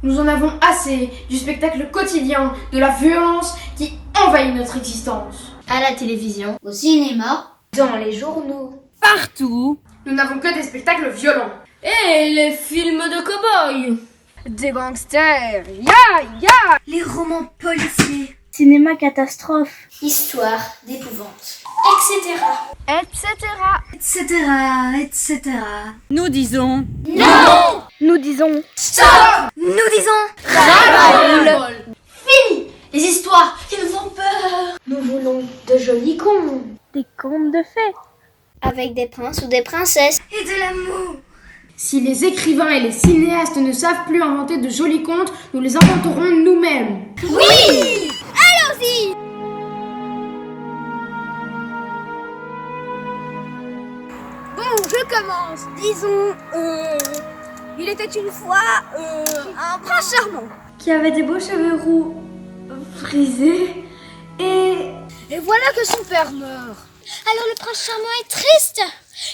Nous en avons assez du spectacle quotidien, de la violence qui envahit notre existence. À la télévision, au cinéma, Dans les journaux. Partout. Nous n'avons que des spectacles violents. Et les films de cow-boys. Des gangsters. Ya. Les romans policiers. Cinéma catastrophe. histoire d'épouvante, etc. Nous disons. Nous disons Fini les histoires qui nous font peur. Nous voulons de jolis contes. des contes de fées. avec des princes ou des princesses. Et de l'amour. Si les écrivains et les cinéastes ne savent plus inventer de jolis contes, nous les inventerons nous-mêmes. Oui! Allons-y! Bon, je commence. Disons, il était une fois un prince charmant. Qui avait des beaux cheveux roux frisés Et voilà que son père meurt. Alors le prince charmant est triste.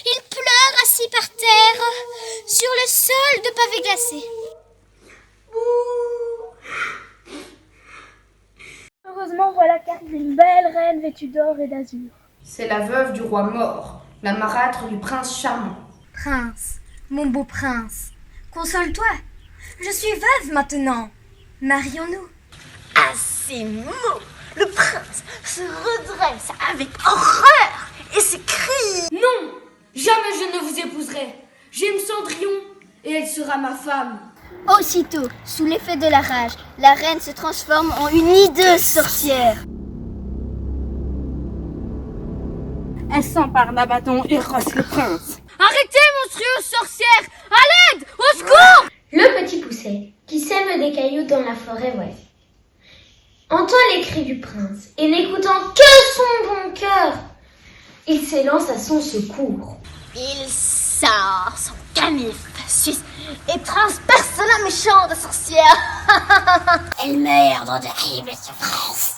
Il pleure assis par terre, sur le sol de pavés glacés. Heureusement, voilà qu'arrive une belle reine vêtue d'or et d'azur. C'est la veuve du roi mort, la marâtre du prince charmant. Prince, mon beau prince, console-toi. Je suis veuve maintenant. Marions-nous. À ces mots, le prince se redresse avec horreur et s'écrie: Non, jamais je ne vous épouserai. J'aime Cendrillon et elle sera ma femme. Aussitôt, sous l'effet de la rage, la reine se transforme en une hideuse sorcière. Elle s'empare d'un bâton et rosse le prince. Arrêtez, monstrueuse sorcière! À l'aide! Au secours! Le petit pousset, qui sème des cailloux dans la forêt voisine, entend les cris du prince et n'écoutant que son bon cœur, il s'élance à son secours. Il sort son canif suisse et transperce la méchante sorcière. Elle meurt dans d'horribles souffrances.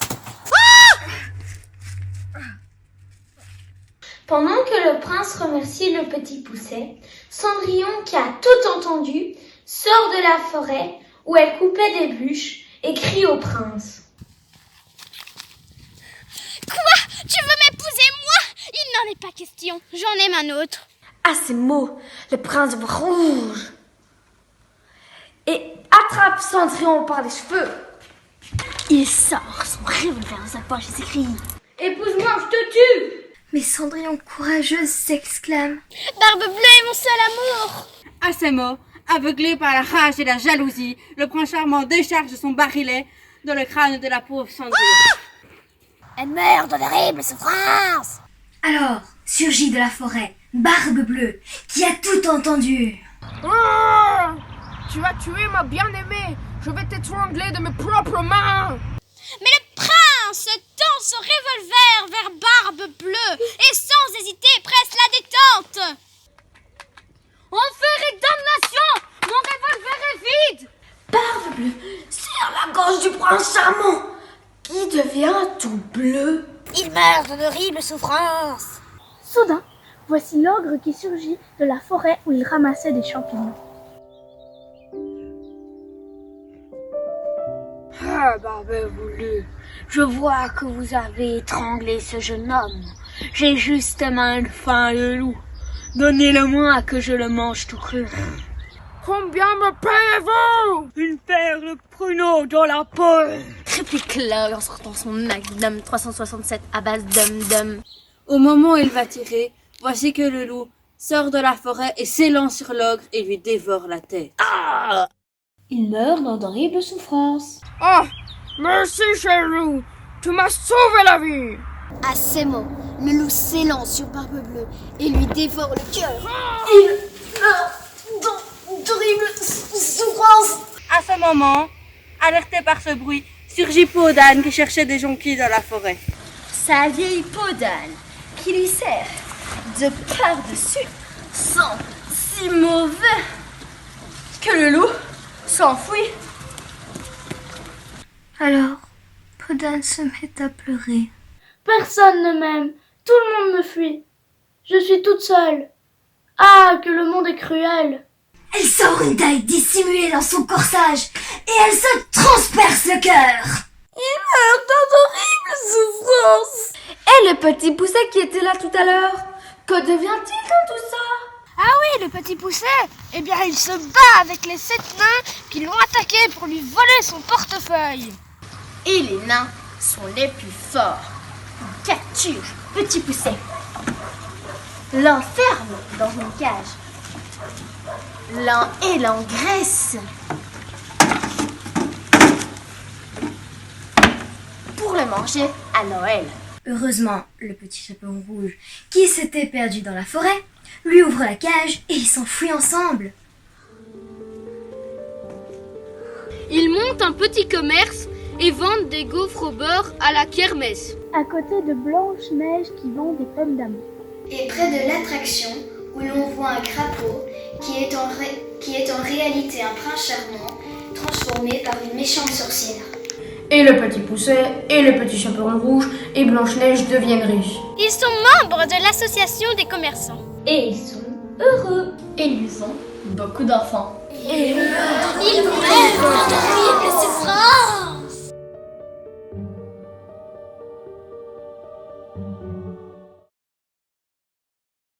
Pendant que le prince remercie le petit pousset, Cendrillon, qui a tout entendu, sort de la forêt où elle coupait des bûches et crie au prince. Quoi? Tu veux m'épouser, moi? Il n'en est pas question. J'en aime un autre. À ces mots, le prince voit rouge et attrape Cendrillon par les cheveux. Il sort son revolver de sa poche et s'écrie: Épouse-moi, je te tue! Mais Cendrillon courageuse s'exclame. Barbe bleue est mon seul amour. À ces mots, aveuglé par la rage et la jalousie, le prince charmant décharge son barillet dans le crâne de la pauvre Cendrillon. Elle meurt dans d'horribles souffrances. Alors, surgit de la forêt, Barbe bleue, qui a tout entendu. Tu vas tuer ma bien-aimée! Je vais t'étrangler de mes propres mains! Mais le prince tend son revolver vers Barbe bleue et sans hésiter presse la détente. Enfer et damnation! Mon revolver est vide! Barbe bleue serre la gorge du prince charmant, qui devient tout bleu. Il meurt dans d'horribles souffrances. Soudain, voici l'ogre qui surgit de la forêt où il ramassait des champignons. Ah, Barbe bleue, je vois que vous avez étranglé ce jeune homme. J'ai justement une faim de loup. Donnez-le-moi que je le mange tout cru. Combien me payez-vous? Une paire de pruneaux dans la peau. Réplique l'ogre en sortant son magnum 367 à base d'um-dum. Au moment où il va tirer, voici que le loup sort de la forêt et s'élance sur l'ogre et lui dévore la tête. Il meurt dans d'horribles souffrances. Oh! Merci, cher loup! Tu m'as sauvé la vie! À ces mots, le loup s'élance sur Barbe bleue et lui dévore le cœur. D'horribles souffrances. À ce moment, alerté par ce bruit, surgit Peau d'âne qui cherchait des jonquilles dans la forêt. Sa vieille peau d'âne qui lui sert de par-dessus sent si mauvais que le loup s'enfuit. Alors, Peau d'âne se met à pleurer. Personne ne m'aime, tout le monde me fuit. Je suis toute seule. Ah, que le monde est cruel. Elle sort une taille dissimulée dans son corsage et elle se transperce le cœur. Il meurt d'horribles souffrances. Et le petit pousset qui était là tout à l'heure, que devient-il de tout ça? Ah oui, le petit pousset, eh bien il se bat avec les 7 nains qui l'ont attaqué pour lui voler son portefeuille. Et les nains sont les plus forts. Ils capturent Petit Pousset, l'enferment dans une cage, et l'engraissent pour le manger à Noël. Heureusement, le petit chaperon rouge, qui s'était perdu dans la forêt, lui ouvre la cage et ils s'enfuient ensemble. Ils montent un petit commerce et vendent des gaufres au beurre à la kermesse. À côté de Blanche-Neige qui vend des pommes d'amour. Et près de l'attraction, où l'on voit un crapaud qui est en réalité un prince charmant, transformé par une méchante sorcière. Et le petit Pousset, et le petit chaperon rouge, et Blanche-Neige deviennent riches. Ils sont membres de l'association des commerçants. Et ils sont heureux. Et ils ont beaucoup d'enfants. Ils meurent d'horribles souffrances.